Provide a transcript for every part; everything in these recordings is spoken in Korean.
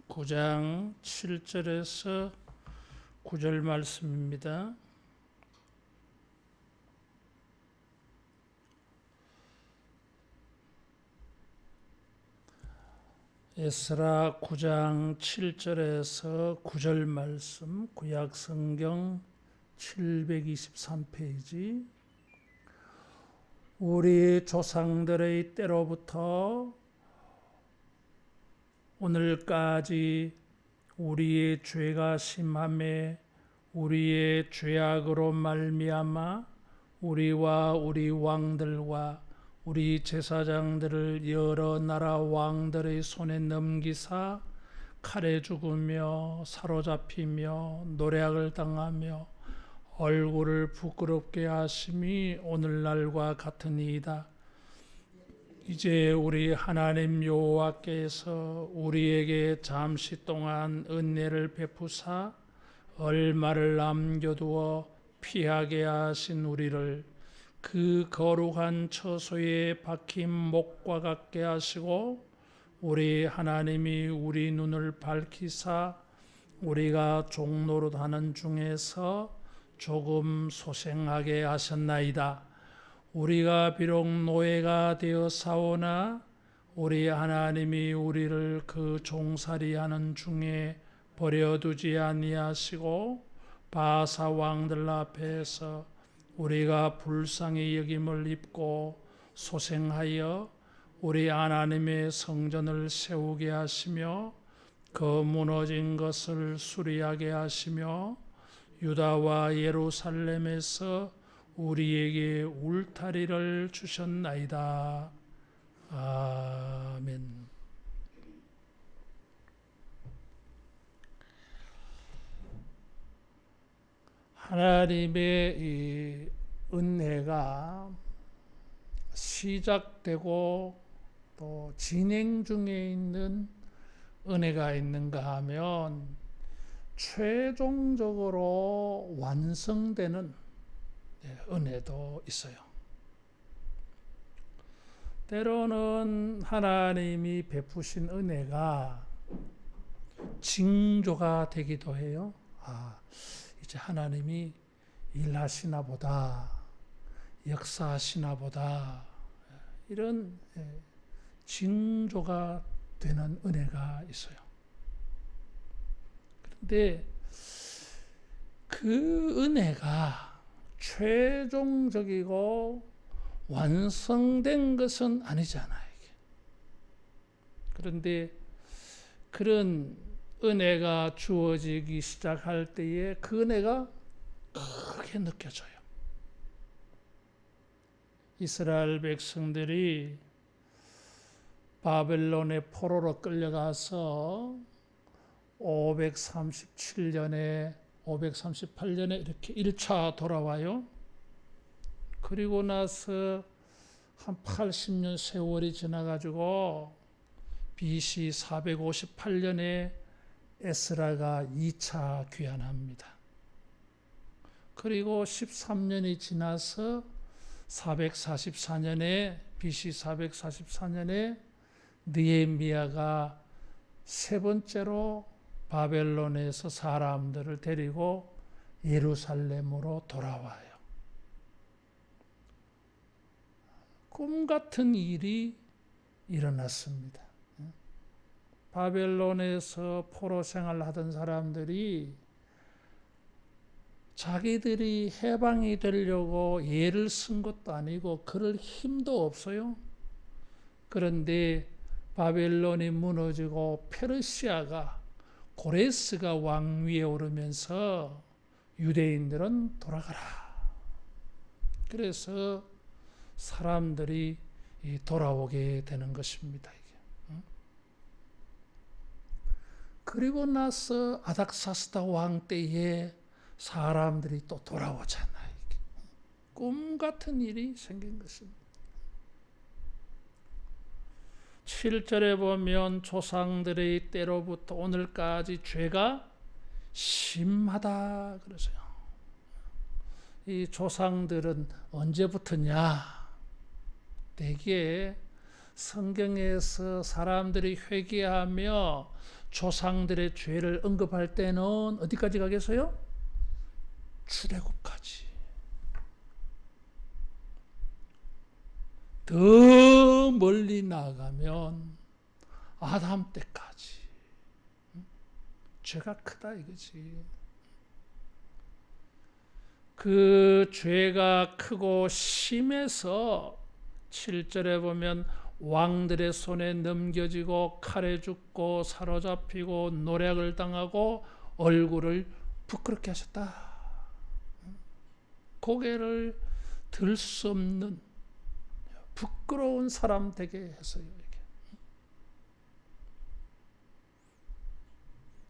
9장 7절에서 9절 말씀입니다. 에스라 9장 7절에서 9절 말씀, 구약성경 723페이지. 우리 조상들의 때로부터 오늘까지 우리의 죄가 심함에 우리의 죄악으로 말미암아 우리와 우리 왕들과 우리 제사장들을 여러 나라 왕들의 손에 넘기사 칼에 죽으며 사로잡히며 노략을 당하며 얼굴을 부끄럽게 하심이 오늘날과 같으니이다. 이제 우리 하나님 여호와께서 우리에게 잠시 동안 은혜를 베푸사 얼마를 남겨두어 피하게 하신 우리를 그 거룩한 처소에 박힌 목과 같게 하시고 우리 하나님이 우리 눈을 밝히사 우리가 종노릇하는 중에서 조금 소생하게 하셨나이다. 우리가 비록 노예가 되어 사오나 우리 하나님이 우리를 그 종살이하는 중에 버려두지 아니하시고 바사 왕들 앞에서 우리가 불쌍히 여김을 입고 소생하여 우리 하나님의 성전을 세우게 하시며 그 무너진 것을 수리하게 하시며 유다와 예루살렘에서 우리에게 울타리를 주셨나이다. 아멘. 하나님의 이 은혜가 시작되고 또 진행 중에 있는 은혜가 있는가 하면 최종적으로 완성되는 은혜도 있어요. 때로는 하나님이 베푸신 은혜가 징조가 되기도 해요. 이제 하나님이 일하시나 보다, 역사하시나 보다, 이런 징조가 되는 은혜가 있어요. 그런데 그 은혜가 최종적이고 완성된 것은 아니잖아요. 그런데 그런 은혜가 주어지기 시작할 때에 그 은혜가 크게 느껴져요. 이스라엘 백성들이 바벨론의 포로로 끌려가서 538년에 이렇게 1차 돌아와요. 그리고 나서 한 80년 세월이 지나가지고 BC 458년에 에스라가 2차 귀환합니다. 그리고 13년이 지나서 444년에 BC 444년에 느헤미야가 세 번째로 바벨론에서 사람들을 데리고 예루살렘으로 돌아와요. 꿈 같은 일이 일어났습니다. 바벨론에서 포로 생활하던 사람들이 자기들이 해방이 되려고 애를 쓴 것도 아니고 그럴 힘도 없어요. 그런데 바벨론이 무너지고 페르시아가 고레스가 왕위에 오르면서 유대인들은 돌아가라. 그래서 사람들이 돌아오게 되는 것입니다. 그리고 나서 아닥사스다 왕 때에 사람들이 또 돌아오잖아요. 꿈 같은 일이 생긴 것입니다. 7절에 보면 조상들의 때로부터 오늘까지 죄가 심하다 그러세요. 이 조상들은 언제부터냐? 대개 성경에서 사람들이 회개하며 조상들의 죄를 언급할 때는 어디까지 가겠어요? 출애굽까지. 더 멀리 나가면 아담 때까지. 죄가 크다 이거지. 그 죄가 크고 심해서 7절에 보면 왕들의 손에 넘겨지고 칼에 죽고 사로잡히고 노략을 당하고 얼굴을 부끄럽게 하셨다. 고개를 들 수 없는 부끄러운 사람 되게 했어요.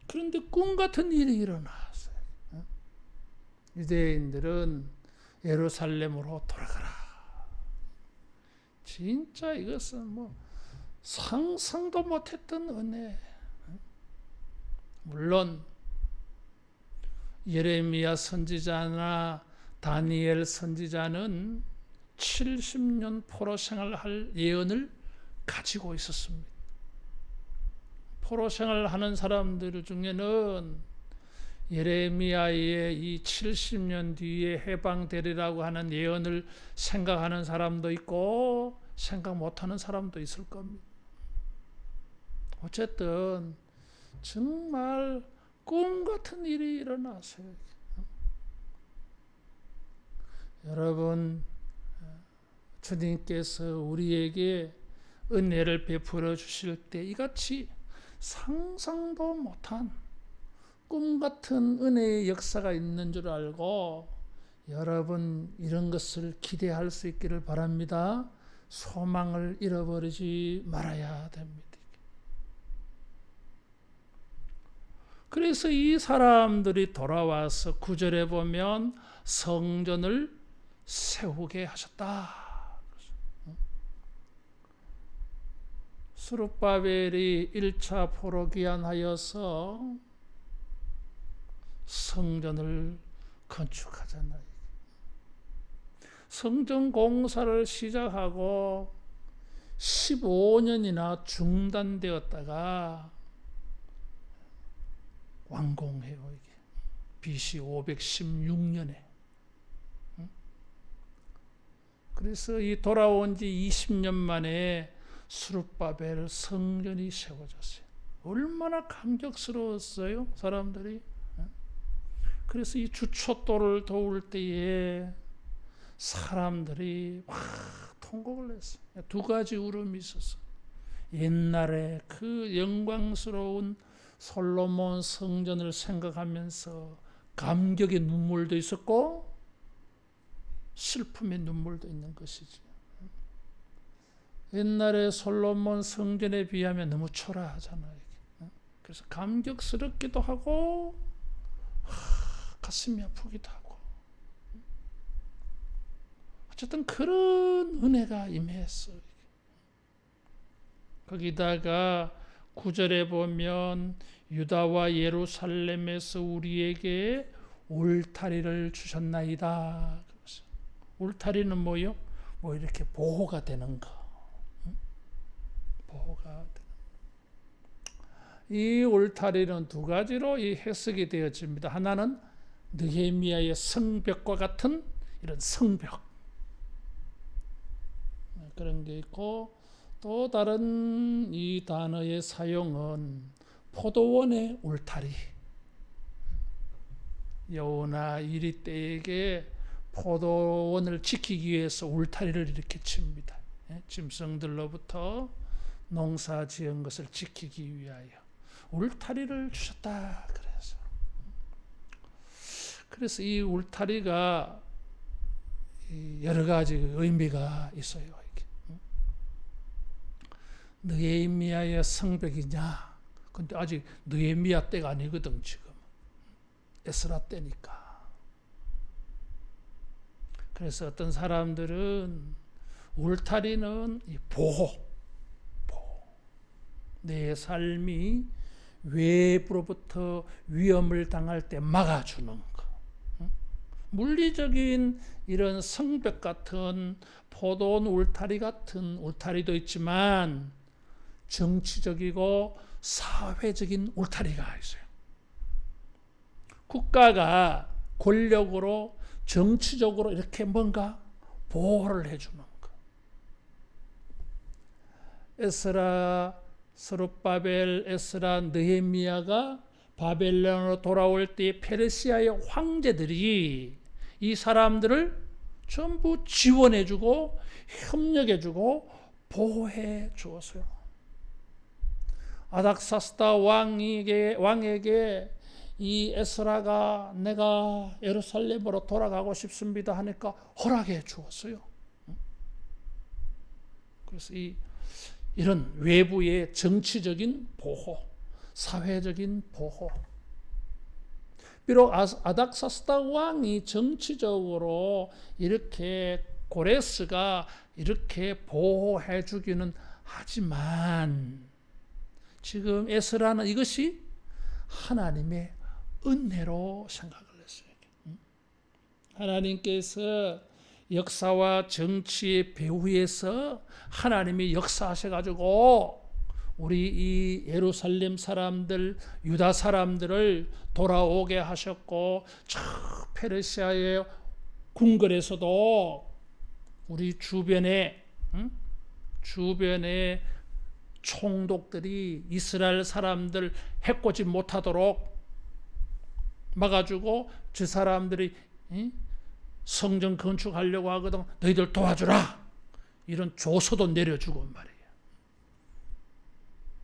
그런데 꿈 같은 일이 일어났어요. 유대인들은 예루살렘으로 돌아가라. 진짜 이것은 뭐 상상도 못했던 은혜. 물론 예레미야 선지자나 다니엘 선지자는 70년 포로 생활할 예언을 가지고 있었습니다. 포로 생활하는 사람들 중에는 예레미야의 이 70년 뒤에 해방되리라고 하는 예언을 생각하는 사람도 있고 생각 못하는 사람도 있을 겁니다. 어쨌든 정말 꿈 같은 일이 일어났어요. 여러분, 주님께서 우리에게 은혜를 베풀어 주실 때 이같이 상상도 못한 꿈 같은 은혜의 역사가 있는 줄 알고 여러분 이런 것을 기대할 수 있기를 바랍니다. 소망을 잃어버리지 말아야 됩니다. 그래서 이 사람들이 돌아와서 9절에 보면 성전을 세우게 하셨다. 스룹바벨이 1차 포로 귀환하여서 성전을 건축하잖아요. 성전 공사를 시작하고 15년이나 중단되었다가 완공해요. 이게 BC 516년에. 그래서 이 돌아온 지 20년 만에 스룹바벨 성전이 세워졌어요. 얼마나 감격스러웠어요, 사람들이. 그래서 이 주춧돌을 도울 때에 사람들이 막 통곡을 했어요. 두 가지 울음이 있었어요. 옛날에 그 영광스러운 솔로몬 성전을 생각하면서 감격의 눈물도 있었고 슬픔의 눈물도 있는 것이지. 옛날에 솔로몬 성전에 비하면 너무 초라하잖아요. 그래서 감격스럽기도 하고 가슴이 아프기도 하고 어쨌든 그런 은혜가 임했어요. 거기다가 9절에 보면 유다와 예루살렘에서 우리에게 울타리를 주셨나이다. 울타리는 뭐요? 뭐 이렇게 보호가 되는 거. 보호가 되는 거. 이 울타리는 두 가지로 이 해석이 되어집니다. 하나는 느헤미야의 성벽과 같은 이런 성벽. 그런 게 있고 또 다른 이 단어의 사용은 포도원의 울타리. 여호나 이리 때에게 포도원을 지키기 위해서 울타리를 이렇게 칩니다. 짐승들로부터 농사 지은 것을 지키기 위하여 울타리를 주셨다. 그래서 이 울타리가 여러 가지 의미가 있어요. 느헤미야의 성벽이냐? 근데 아직 느헤미야 때가 아니거든 지금. 에스라 때니까. 그래서 어떤 사람들은 울타리는 이 보호. 내 삶이 외부로부터 위험을 당할 때 막아주는 거. 물리적인 이런 성벽 같은 포도원 울타리 같은 울타리도 있지만 정치적이고 사회적인 울타리가 있어요. 국가가 권력으로 정치적으로 이렇게 뭔가 보호를 해주는 것. 에스라, 스룹바벨, 에스라, 느헤미야가 바벨론으로 돌아올 때 페르시아의 황제들이 이 사람들을 전부 지원해주고 협력해주고 보호해 주었어요. 아닥사스다 왕에게 이 에스라가 내가 예루살렘으로 돌아가고 싶습니다 하니까 허락해 주었어요. 그래서 이런 외부의 정치적인 보호, 사회적인 보호. 비록 아닥사스다 왕이 정치적으로 이렇게 고레스가 이렇게 보호해 주기는 하지만 지금 에스라는 이것이 하나님의 은혜로 생각을 했어요. 하나님께서 역사와 정치의 배후에서 하나님이 역사하셔가지고 우리 이 예루살렘 사람들, 유다 사람들을 돌아오게 하셨고 저 페르시아의 궁궐에서도 우리 주변에 총독들이 이스라엘 사람들 해코지 못하도록 막아주고 저 사람들이 성전 건축하려고 하거든 너희들 도와주라 이런 조서도 내려주고 말이에요.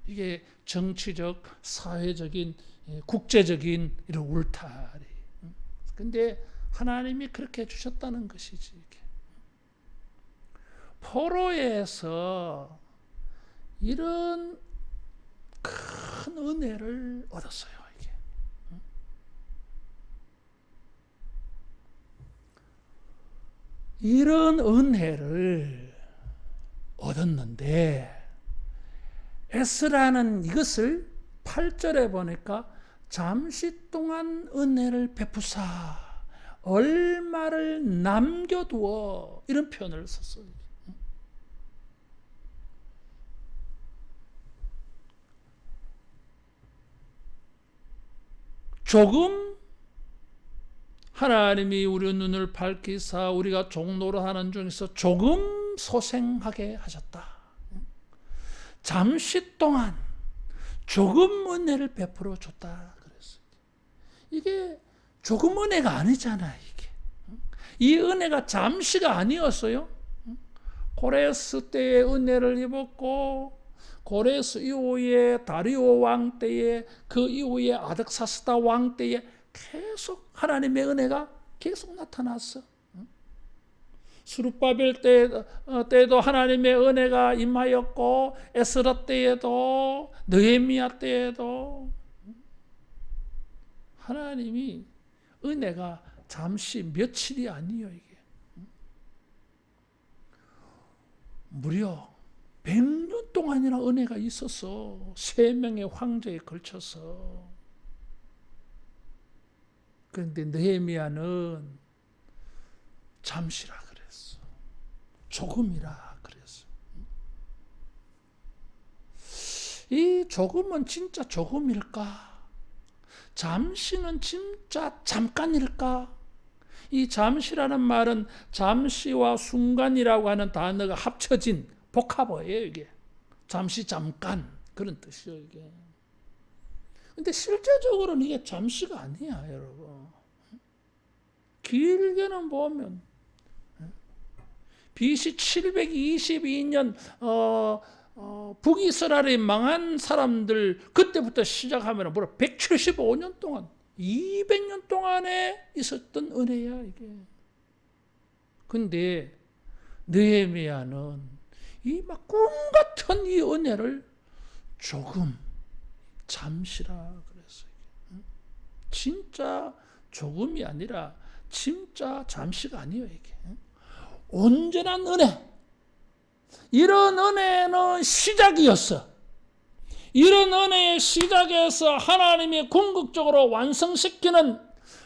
이게 정치적, 사회적인, 국제적인 이런 울타리. 근데 하나님이 그렇게 해주셨다는 것이지. 이게. 포로에서 이런 큰 은혜를 얻었어요. 이게. 이런 은혜를 얻었는데 에스라는 이것을 8절에 보니까 잠시 동안 은혜를 베푸사 얼마를 남겨두어 이런 표현을 썼어요. 조금 하나님이 우리 눈을 밝히사 우리가 종로를 하는 중에서 조금 소생하게 하셨다. 잠시 동안 조금 은혜를 베풀어 줬다 그랬어요. 이게 조금 은혜가 아니잖아. 이게 이 은혜가 잠시가 아니었어요. 고레스 때의 은혜를 입었고 고레스 이후에 다리오 왕 때에 그 이후에 아닥사스다 왕 때에 계속 하나님의 은혜가 계속 나타났어. 스룹바벨 때도 하나님의 은혜가 임하였고 에스라 때에도 느헤미야 때에도 하나님이 은혜가 잠시 며칠이 아니에요. 이게 무려 100년 동안이나 은혜가 있었어. 3명의 황제에 걸쳐서. 그런데 느헤미야는 잠시라 그랬어. 조금이라 그랬어. 이 조금은 진짜 조금일까? 잠시는 진짜 잠깐일까? 이 잠시라는 말은 잠시와 순간이라고 하는 단어가 합쳐진 복합어예요, 이게. 잠시, 잠깐 그런 뜻이에요, 이게. 근데 실제적으로는 이게 잠시가 아니야, 여러분. 길게는 보면 BC 722년 북이스라엘이 망한 사람들 그때부터 시작하면 뭐라 175년 동안 200년 동안에 있었던 은혜야 이게. 근데 느헤미야는 이 막 꿈 같은 이 은혜를 조금 잠시라 그랬어요. 진짜 조금이 아니라 진짜 잠시가 아니에요 이게. 온전한 은혜. 이런 은혜는 시작이었어. 이런 은혜의 시작에서 하나님이 궁극적으로 완성시키는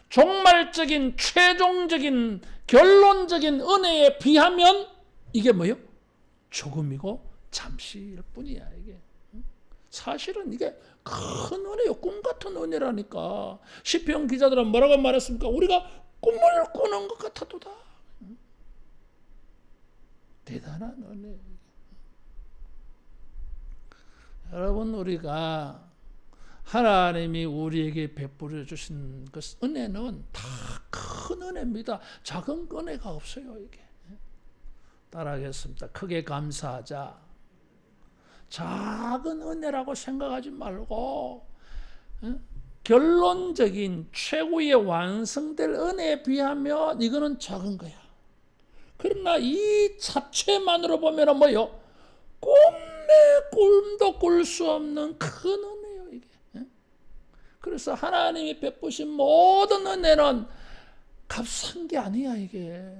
종말적인 최종적인 결론적인 은혜에 비하면 이게 뭐요? 조금이고 잠시일 뿐이야 이게. 사실은 이게 큰 은혜요. 꿈 같은 은혜라니까. 시편 기자들은 뭐라고 말했습니까? 우리가 꿈을 꾸는 것 같아도다. 대단한 은혜. 여러분, 우리가 하나님이 우리에게 베풀어 주신 그 은혜는 다 큰 은혜입니다. 작은 은혜가 없어요, 이게. 따라하겠습니다. 크게 감사하자. 작은 은혜라고 생각하지 말고 결론적인 최고의 완성될 은혜에 비하면 이거는 작은 거야. 그러나 이 자체만으로 보면 뭐요? 꿈의 꿈도 꿀 수 없는 큰 은혜요, 이게. 그래서 하나님이 베푸신 모든 은혜는 값싼 게 아니야, 이게.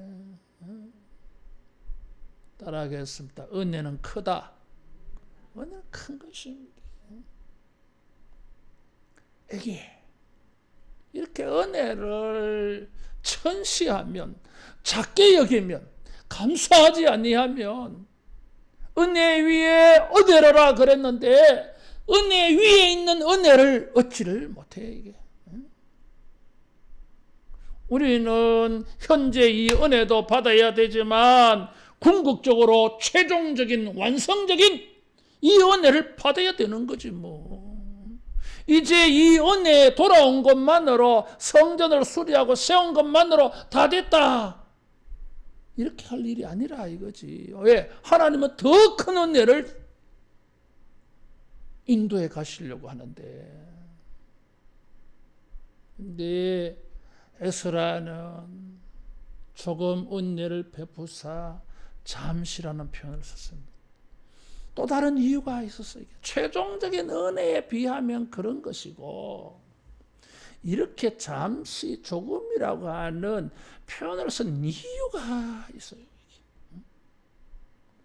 따라하겠습니다. 은혜는 크다. 은혜는 큰 것입니다. 이게 이렇게 은혜를 천시하면, 작게 여기면, 감사하지 아니하면 은혜 위에 은혜로라 그랬는데 은혜 위에 있는 은혜를 얻지를 못해, 이게. 우리는 현재 이 은혜도 받아야 되지만 궁극적으로 최종적인 완성적인 이 은혜를 받아야 되는 거지 뭐. 이제 이 은혜에 돌아온 것만으로, 성전을 수리하고 세운 것만으로 다 됐다, 이렇게 할 일이 아니라 이거지. 왜? 하나님은 더 큰 은혜를 인도해 가시려고 하는데. 근데 에스라는 조금 은혜를 베푸사 잠시라는 표현을 썼습니다. 또 다른 이유가 있었어요. 최종적인 은혜에 비하면 그런 것이고, 이렇게 잠시, 조금이라고 하는 표현을 쓴 이유가 있어요.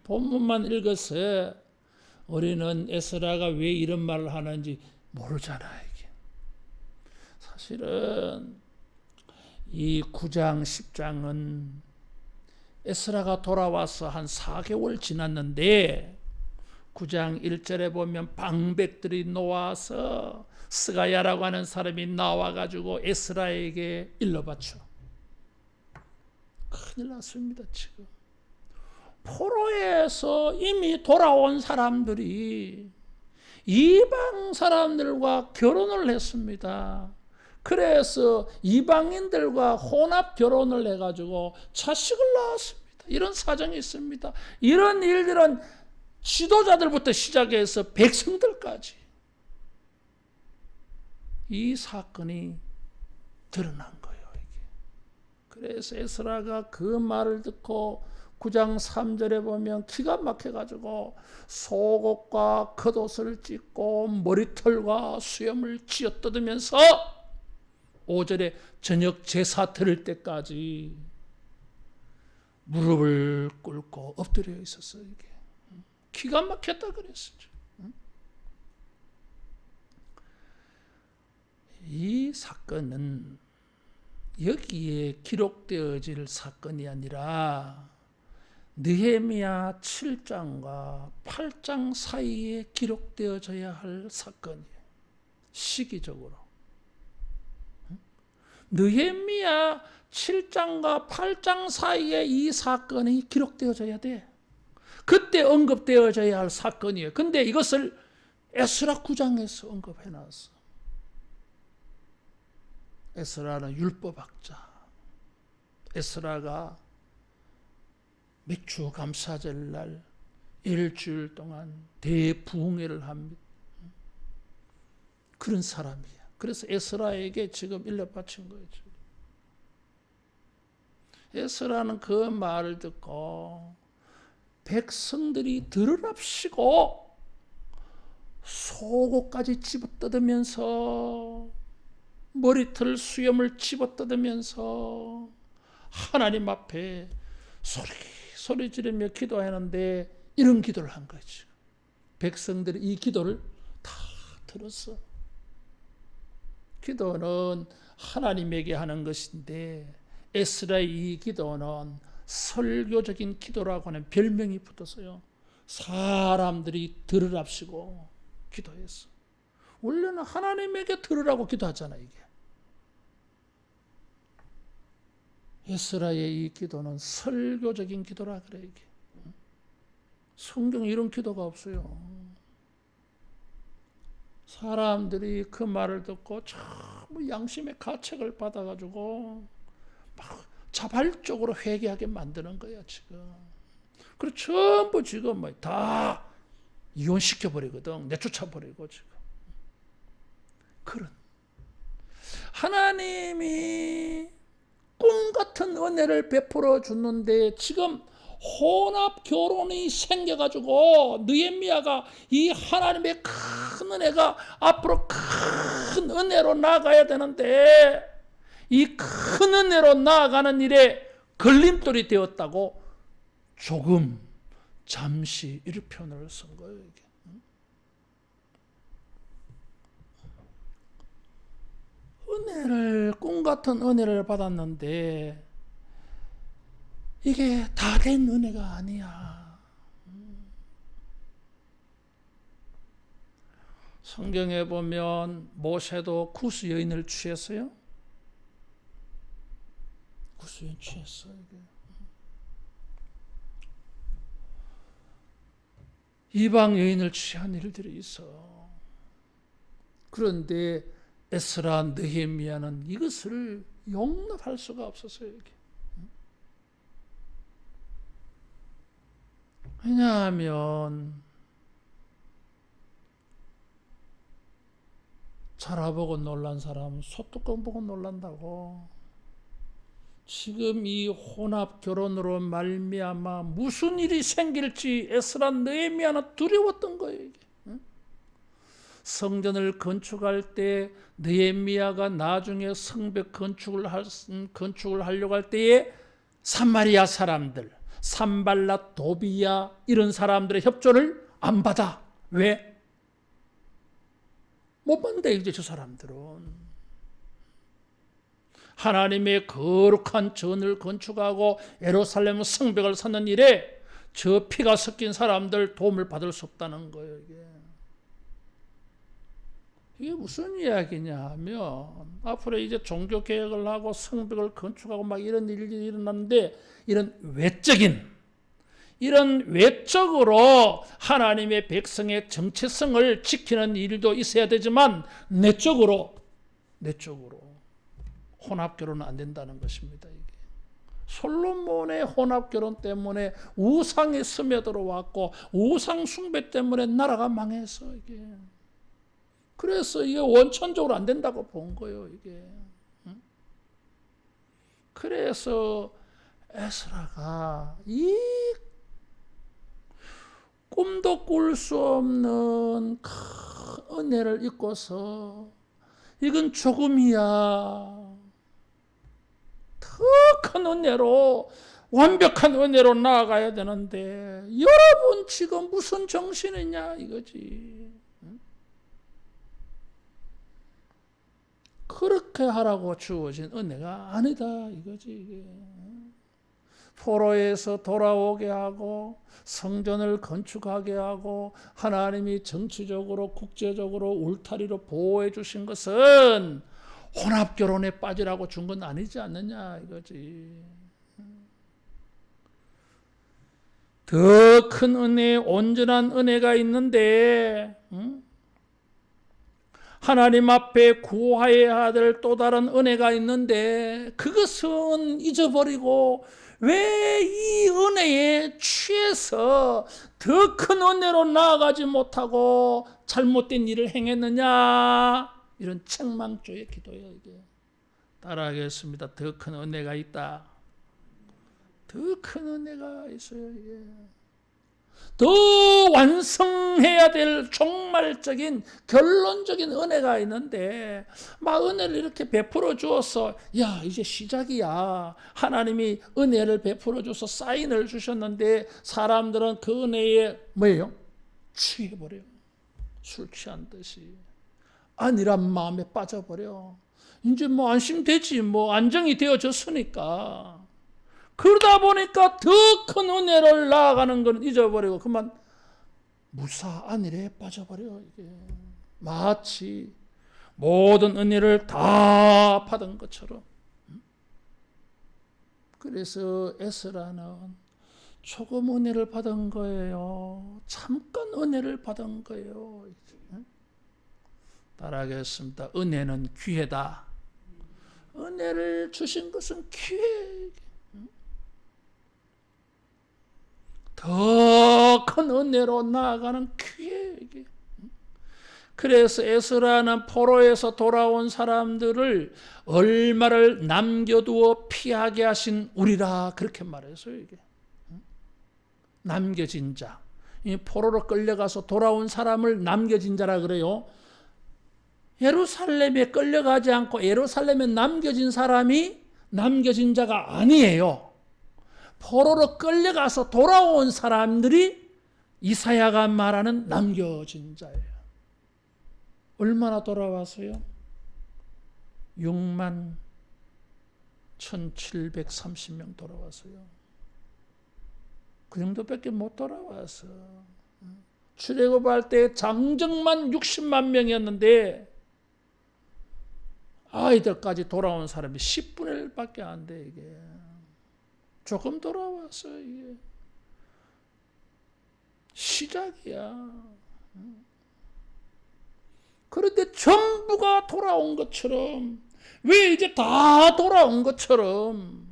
본문만 읽어서 우리는 에스라가 왜 이런 말을 하는지 모르잖아, 이게. 사실은 이 9장, 10장은 에스라가 돌아와서 한 4개월 지났는데 9장 1절에 보면 방백들이 놓아서 스가야라고 하는 사람이 나와가지고 에스라에게 일러바쳐. 큰일 났습니다, 지금. 포로에서 이미 돌아온 사람들이 이방 사람들과 결혼을 했습니다. 그래서 이방인들과 혼합 결혼을 해가지고 자식을 낳았습니다. 이런 사정이 있습니다. 이런 일들은 지도자들부터 시작해서 백성들까지 이 사건이 드러난 거예요, 이게. 그래서 에스라가 그 말을 듣고 9장 3절에 보면 기가 막혀가지고 속옷과 겉옷을 찢고 머리털과 수염을 쥐어뜯으면서 5절에 저녁 제사 드릴 때까지 무릎을 꿇고 엎드려 있었어요, 이게. 기가 막혔다 그랬었죠. 이 사건은 여기에 기록되어질 사건이 아니라 느헤미야 7장과 8장 사이에 기록되어져야 할 사건이에요. 시기적으로. 느헤미야 7장과 8장 사이에 이 사건이 기록되어져야 돼. 그때 언급되어져야 할 사건이에요. 근데 이것을 에스라 9장에서 언급해놨어. 에스라는 율법학자. 에스라가 맥주 감사절날 일주일 동안 대부흥회를 합니다. 그런 사람이야. 그래서 에스라에게 지금 일러바친 거죠. 에스라는 그 말을 듣고 백성들이 들으랍시고 속옷까지 집어뜯으면서 머리털 수염을 집어뜯으면서 하나님 앞에 소리 지르며 기도하는데 이런 기도를 한 거죠. 백성들이 이 기도를 다 들었어. 기도는 하나님에게 하는 것인데 에스라의 이 기도는 설교적인 기도라고 하는 별명이 붙었어요. 사람들이 들으랍시고 기도했어. 원래는 하나님에게 들으라고 기도하잖아, 이게. 에스라의 이 기도는 설교적인 기도라 그래, 이게. 성경에 이런 기도가 없어요. 사람들이 그 말을 듣고 참 양심의 가책을 받아가지고 막 자발적으로 회개하게 만드는 거야, 지금. 그리고 전부 지금 다 이혼시켜버리거든. 내쫓아버리고 지금. 그런 하나님이 꿈 같은 은혜를 베풀어 주는데 지금 혼합 결혼이 생겨가지고 느헤미야가 이 하나님의 큰 은혜가 앞으로 큰 은혜로 나아가야 되는데 이 큰 은혜로 나아가는 일에 걸림돌이 되었다고 조금 잠시 이런 표현을 쓴 거예요. 이게. 은혜를 꿈 같은 은혜를 받았는데 이게 다 된 은혜가 아니야. 성경에 보면 모세도 구스 여인을 취했어요. 구스 여인 취했어. 이게. 이방 여인을 취한 일들이 있어. 그런데 에스라 느헤미야는 이것을 용납할 수가 없었어요. 이게. 왜냐하면 자라보고 놀란 사람은 소뚜껑 보고 놀란다고. 지금 이 혼합 결혼으로 말미암아 무슨 일이 생길지 에스라 느헤미야는 두려웠던 거예요. 이게. 성전을 건축할 때 느헤미야가 나중에 성벽 건축을 하려고 할 때에 사마리아 사람들 산발랏 도비야 이런 사람들의 협조를 안 받아. 왜? 못 받는다 이제 저 사람들은. 하나님의 거룩한 전을 건축하고 예루살렘 성벽을 쌓는 일에 저 피가 섞인 사람들 도움을 받을 수 없다는 거예요. 이게 무슨 이야기냐 하면 앞으로 이제 종교 개혁을 하고 성벽을 건축하고 막 이런 일이 일어났는데 이런 외적으로 하나님의 백성의 정체성을 지키는 일도 있어야 되지만 내적으로 혼합결혼은 안 된다는 것입니다. 이게. 솔로몬의 혼합결혼 때문에 우상이 스며들어왔고 우상 숭배 때문에 나라가 망했어. 이게. 그래서 이게 원천적으로 안 된다고 본 거예요. 이게. 그래서 에스라가 이 꿈도 꿀 수 없는 큰 은혜를 입고서 이건 조금이야. 더 큰 은혜로 완벽한 은혜로 나아가야 되는데 여러분 지금 무슨 정신이냐 이거지. 그렇게 하라고 주어진 은혜가 아니다 이거지. 이게. 포로에서 돌아오게 하고 성전을 건축하게 하고 하나님이 정치적으로 국제적으로 울타리로 보호해 주신 것은 혼합결혼에 빠지라고 준 건 아니지 않느냐 이거지. 더 큰 은혜, 온전한 은혜가 있는데 하나님 앞에 구하여야 될 또 다른 은혜가 있는데 그것은 잊어버리고 왜 이 은혜에 취해서 더 큰 은혜로 나아가지 못하고 잘못된 일을 행했느냐 이런 책망조의 기도예요. 이게. 따라하겠습니다. 더 큰 은혜가 있다. 더 큰 은혜가 있어요. 이게. 더 완성해야 될 종말적인 결론적인 은혜가 있는데 막 은혜를 이렇게 베풀어 주어서 야 이제 시작이야. 하나님이 은혜를 베풀어 줘서 사인을 주셨는데 사람들은 그 은혜에 뭐예요? 취해버려요. 술 취한 듯이 안일한 마음에 빠져버려. 이제 뭐 안심되지 뭐 안정이 되어졌으니까. 그러다 보니까 더 큰 은혜를 나아가는 건 잊어버리고 그만 무사 안일에 빠져버려. 이게 마치 모든 은혜를 다 받은 것처럼. 그래서 에스라는 조금 은혜를 받은 거예요. 잠깐 은혜를 받은 거예요. 따라하겠습니다. 은혜는 기회다. 은혜를 주신 것은 기회. 더 큰 은혜로 나아가는 기회. 그래서 에스라는 포로에서 돌아온 사람들을 얼마를 남겨두어 피하게 하신 우리라 그렇게 말했어요. 이게 남겨진 자, 이 포로로 끌려가서 돌아온 사람을 남겨진 자라 그래요. 예루살렘에 끌려가지 않고 예루살렘에 남겨진 사람이 남겨진 자가 아니에요. 포로로 끌려가서 돌아온 사람들이 이사야가 말하는 남겨진 자예요. 얼마나 돌아왔어요? 6만 1730명 돌아왔어요. 그 정도밖에 못 돌아왔어. 출애굽할 때 장정만 60만 명이었는데 아이들까지 돌아온 사람이 10분의 1밖에 안 돼. 이게 조금 돌아왔어. 이게 시작이야. 그런데 전부가 돌아온 것처럼, 왜 이제 다 돌아온 것처럼,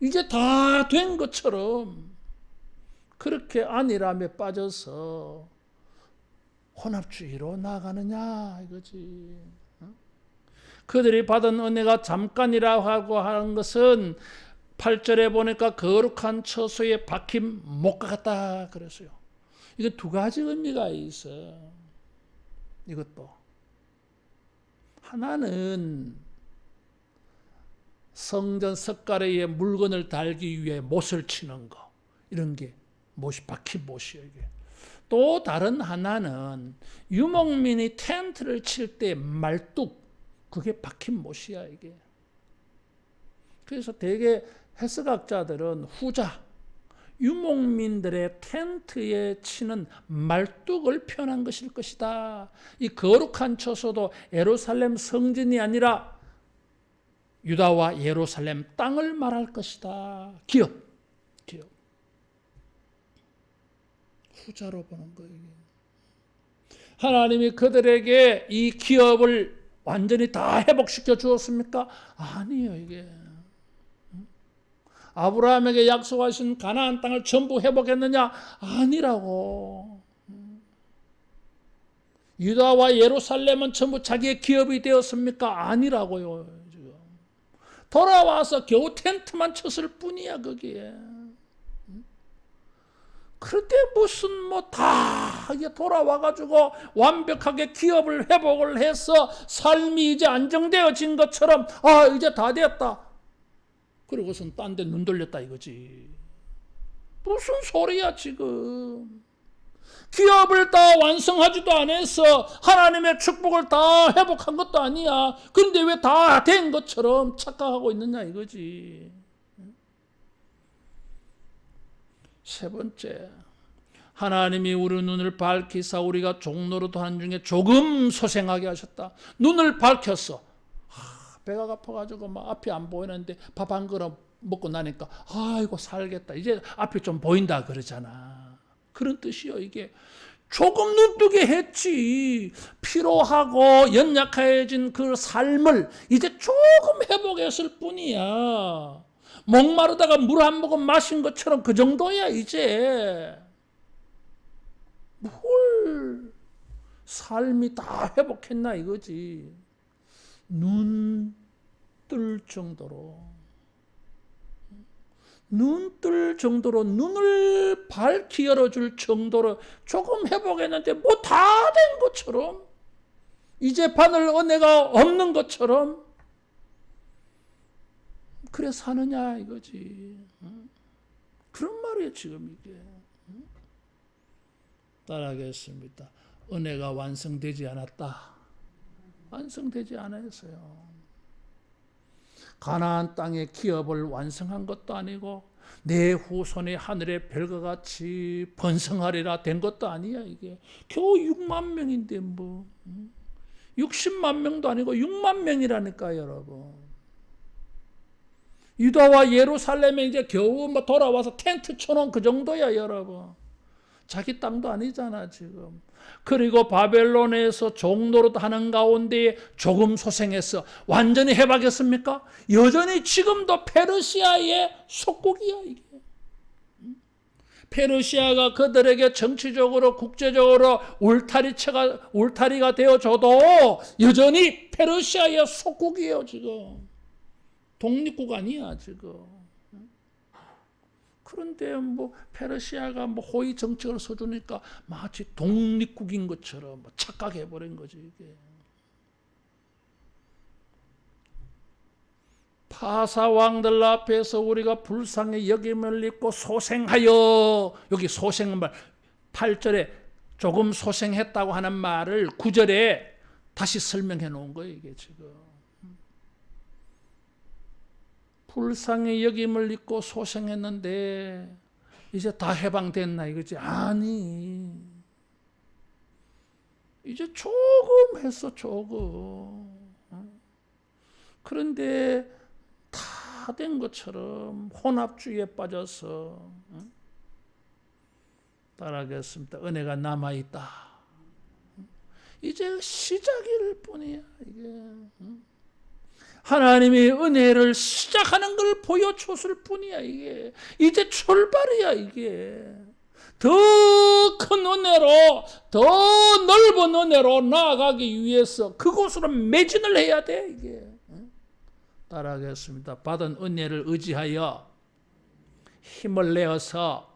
이제 다 된 것처럼 그렇게 안일함에 빠져서 혼합주의로 나가느냐 이거지. 그들이 받은 은혜가 잠깐이라 하고 하는 것은 8절에 보니까 거룩한 처소에 박힌 목과 같다 그랬어요. 이거 두 가지 의미가 있어. 이것도 하나는 성전 석가래에 물건을 달기 위해 못을 치는 거, 이런 게 못이 박힌 못이에요. 이게. 또 다른 하나는 유목민이 텐트를 칠 때 말뚝, 그게 박힌 못이야 이게. 그래서 대개 해석학자들은 후자, 유목민들의 텐트에 치는 말뚝을 표현한 것일 것이다. 이 거룩한 처소도 예루살렘 성전이 아니라 유다와 예루살렘 땅을 말할 것이다. 기업. 후자로 보는 거예요. 하나님이 그들에게 이 기업을 완전히 다 회복시켜 주었습니까? 아니에요, 이게. 아브라함에게 약속하신 가나안 땅을 전부 회복했느냐? 아니라고. 유다와 예루살렘은 전부 자기의 기업이 되었습니까? 아니라고요. 지금. 돌아와서 겨우 텐트만 쳤을 뿐이야 거기에. 그런데 무슨 다 돌아와가지고 완벽하게 기업을 회복을 해서 삶이 이제 안정되어진 것처럼 이제 다 되었다. 그리고선 딴 데 눈 돌렸다 이거지. 무슨 소리야 지금. 기업을 다 완성하지도 않아서 하나님의 축복을 다 회복한 것도 아니야. 그런데 왜 다 된 것처럼 착각하고 있느냐 이거지. 세 번째, 하나님이 우리 눈을 밝히사 우리가 종노릇하는 중에 조금 소생하게 하셨다. 눈을 밝혔어. 배가 아파가지고 막 앞이 안 보이는데 밥 한 그릇 먹고 나니까 아이고 살겠다. 이제 앞이 좀 보인다 그러잖아. 그런 뜻이요 이게. 조금 눈뜨게 했지. 피로하고 연약해진 그 삶을 이제 조금 회복했을 뿐이야. 목마르다가 물 한 모금 마신 것처럼 그 정도야 이제. 뭘 삶이 다 회복했나 이거지. 눈 뜰 정도로, 눈을 밝히 열어줄 정도로 조금 회복했는데 뭐 다 된 것처럼, 이제 받을 은혜가 없는 것처럼 그래 사느냐 이거지. 그런 말이에요 지금 이게. 따라하겠습니다. 은혜가 완성되지 않았다. 완성되지 않았어요. 가나안 땅의 기업을 완성한 것도 아니고 내 후손이 하늘의 별과 같이 번성하리라 된 것도 아니야. 이게 겨우 6만 명인데 뭐 60만 명도 아니고 6만 명이라니까 여러분. 유다와 예루살렘에 이제 겨우 뭐 돌아와서 텐트 쳐놓은 그 정도야 여러분. 자기 땅도 아니잖아 지금. 그리고 바벨론에서 종노릇 하는 가운데 조금 소생했어. 완전히 해박했습니까? 여전히 지금도 페르시아의 속국이야 이게. 페르시아가 그들에게 정치적으로 국제적으로 울타리가 되어줘도 여전히 페르시아의 속국이에요 지금. 독립국 아니야 지금. 그런데 뭐 페르시아가 뭐 호위 정책을 써주니까 마치 독립국인 것처럼 착각해버린 거지 이게. 파사 왕들 앞에서 우리가 불쌍히 여김을 입고 소생하여, 여기 소생 말 8절에 조금 소생했다고 하는 말을 9절에 다시 설명해 놓은 거예요 이게 지금. 불쌍히 여김을 입고 소생했는데 이제 다 해방됐나 이거지? 아니, 이제 조금 했어 조금. 그런데 다 된 것처럼 혼합주의에 빠져서 따라하겠습니다. 은혜가 남아있다. 이제 시작일 뿐이야 이게. 하나님이 은혜를 시작하는 걸 보여줬을 뿐이야 이게. 이제 출발이야 이게. 더 큰 은혜로, 더 넓은 은혜로 나아가기 위해서 그곳으로 매진을 해야 돼 이게. 따라하겠습니다. 받은 은혜를 의지하여 힘을 내어서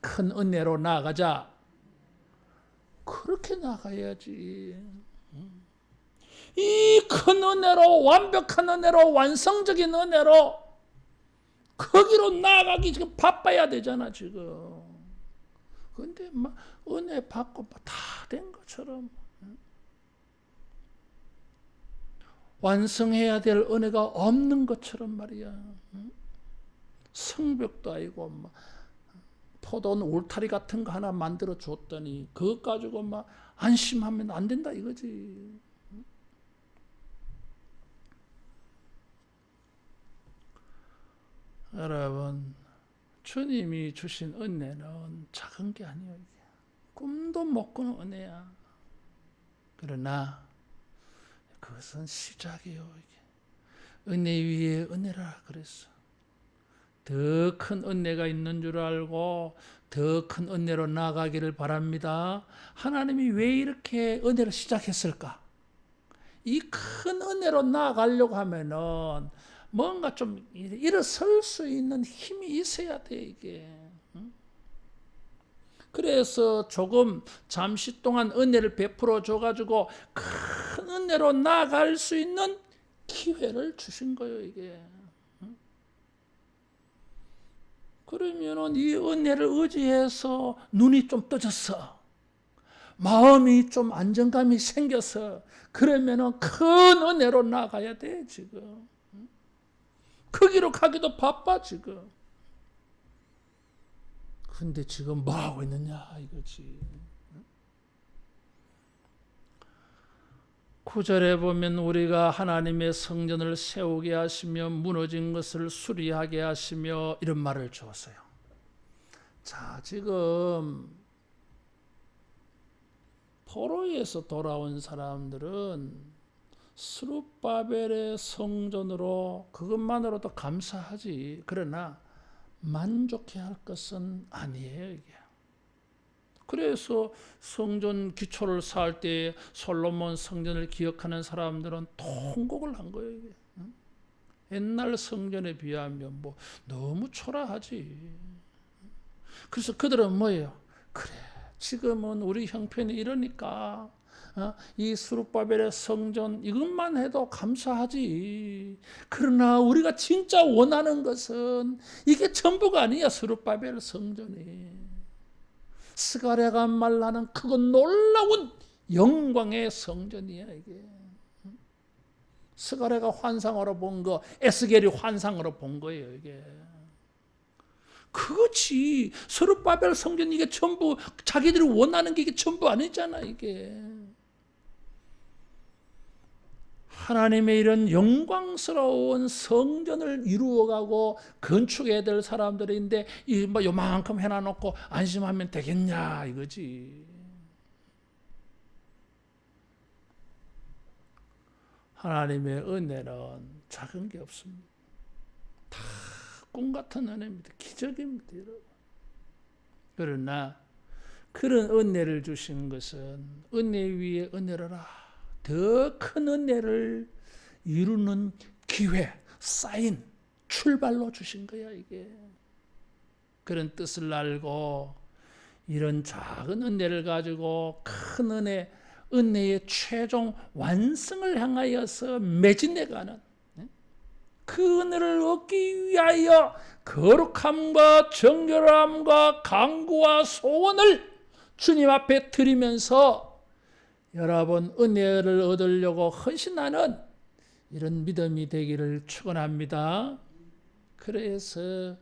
큰 은혜로 나아가자. 그렇게 나가야지. 이 큰 은혜로, 완벽한 은혜로, 완성적인 은혜로 거기로 나아가기 지금 바빠야 되잖아 지금. 그런데 막 은혜 받고 다 된 것처럼 완성해야 될 은혜가 없는 것처럼 말이야. 성벽도 아니고 막 포도원 울타리 같은 거 하나 만들어 줬더니 그것 가지고 막 안심하면 안 된다 이거지. 여러분, 주님이 주신 은혜는 작은 게 아니에요. 이게. 꿈도 못 꾸는 은혜야. 그러나 그것은 시작이에요. 이게. 은혜 위에 은혜라 그랬어. 더 큰 은혜가 있는 줄 알고 더 큰 은혜로 나아가기를 바랍니다. 하나님이 왜 이렇게 은혜를 시작했을까? 이 큰 은혜로 나아가려고 하면은 뭔가 좀 일어설 수 있는 힘이 있어야 돼 이게. 그래서 조금 잠시 동안 은혜를 베풀어 줘가지고 큰 은혜로 나아갈 수 있는 기회를 주신 거예요 이게. 그러면은 이 은혜를 의지해서 눈이 좀 떠졌어. 마음이 좀 안정감이 생겨서 그러면은 큰 은혜로 나아가야 돼 지금. 거기로 가기도 바빠 지금. 근데 지금 뭐 하고 있느냐 이거지. 9절에 보면 우리가 하나님의 성전을 세우게 하시며 무너진 것을 수리하게 하시며 이런 말을 주었어요. 자, 지금 포로에서 돌아온 사람들은 스룹바벨의 성전으로 그것만으로도 감사하지. 그러나 만족해야 할 것은 아니에요 이게. 그래서 성전 기초를 쌓을 때 솔로몬 성전을 기억하는 사람들은 통곡을 한 거예요 이게. 옛날 성전에 비하면 뭐 너무 초라하지. 그래서 그들은 뭐예요? 그래, 지금은 우리 형편이 이러니까 이 스룹바벨의 성전 이것만 해도 감사하지. 그러나 우리가 진짜 원하는 것은 이게 전부가 아니야. 스룹바벨 성전이 스가랴가 말하는 크고 놀라운 영광의 성전이야 이게. 스가랴가 환상으로 본 거, 에스겔이 환상으로 본 거예요 이게. 그렇지. 서룹바벨 성전 이게 전부 자기들이 원하는 게 이게 전부 아니잖아 이게. 하나님의 이런 영광스러운 성전을 이루어가고 건축해야 될 사람들인데 이 뭐 요만큼 해놔놓고 안심하면 되겠냐 이거지. 하나님의 은혜는 작은 게 없습니다. 다 꿈 같은 은혜입니다. 기적입니다, 여러분. 그러나 그런 은혜를 주신 것은 은혜 위에 은혜로라. 더 큰 은혜를 이루는 기회, 사인, 출발로 주신 거야 이게. 그런 뜻을 알고 이런 작은 은혜를 가지고 큰 은혜, 은혜의 최종 완성을 향하여서 매진해가는 그 은혜를 얻기 위하여 거룩함과 정결함과 강구와 소원을 주님 앞에 드리면서 여러분 은혜를 얻으려고 헌신하는 이런 믿음이 되기를 축원합니다. 그래서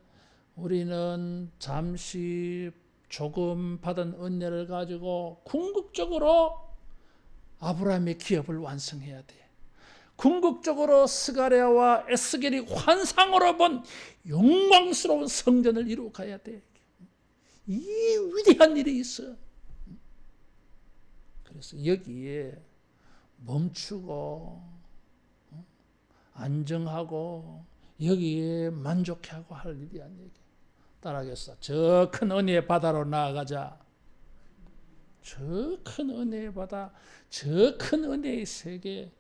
우리는 잠시 조금 받은 은혜를 가지고 궁극적으로 아브라함의 기업을 완성해야 돼. 궁극적으로 스가랴와 에스겔이 환상으로 본 영광스러운 성전을 이루어 가야 돼. 이 위대한 일이 있어. 그래서 여기에 멈추고 안정하고 여기에 만족하고 할 일이 아니에요. 따라하겠어. 저 큰 은혜의 바다로 나아가자. 저 큰 은혜의 바다, 저 큰 은혜의 세계,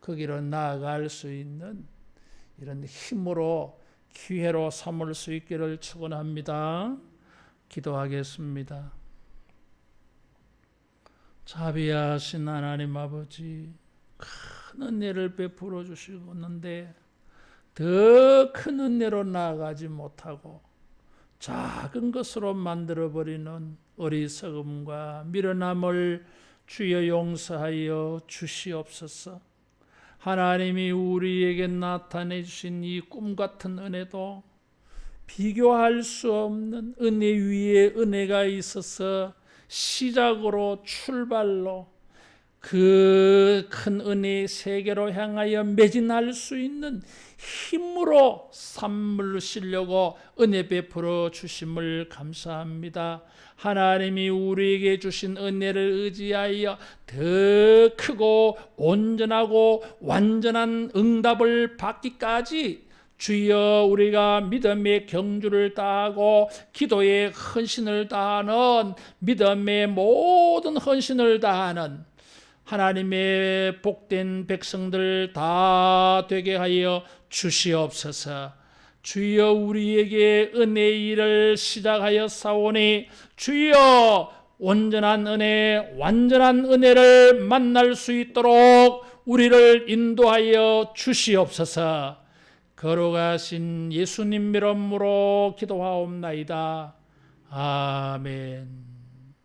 거기로 나아갈 수 있는 이런 힘으로 기회로 삼을 수 있기를 축원합니다. 기도하겠습니다. 자비하신 하나님 아버지, 큰 은혜를 베풀어 주시는데 더 큰 은혜로 나아가지 못하고 작은 것으로 만들어버리는 어리석음과 미련함을 주여 용서하여 주시옵소서. 하나님이 우리에게 나타내 주신 이 꿈같은 은혜도 비교할 수 없는 은혜 위에 은혜가 있어서 시작으로 출발로 그 큰 은혜의 세계로 향하여 매진할 수 있는 힘으로 삼으시려고 은혜 베풀어 주심을 감사합니다. 하나님이 우리에게 주신 은혜를 의지하여 더 크고 온전하고 완전한 응답을 받기까지 주여 우리가 믿음의 경주를 다하고 기도의 헌신을 다하는 믿음의 모든 헌신을 다하는 하나님의 복된 백성들 다 되게 하여 주시옵소서. 주여 우리에게 은혜의 일을 시작하여 사오니 주여 온전한 은혜, 완전한 은혜를 만날 수 있도록 우리를 인도하여 주시옵소서. 거룩하신 예수님 이름으로 기도하옵나이다. 아멘.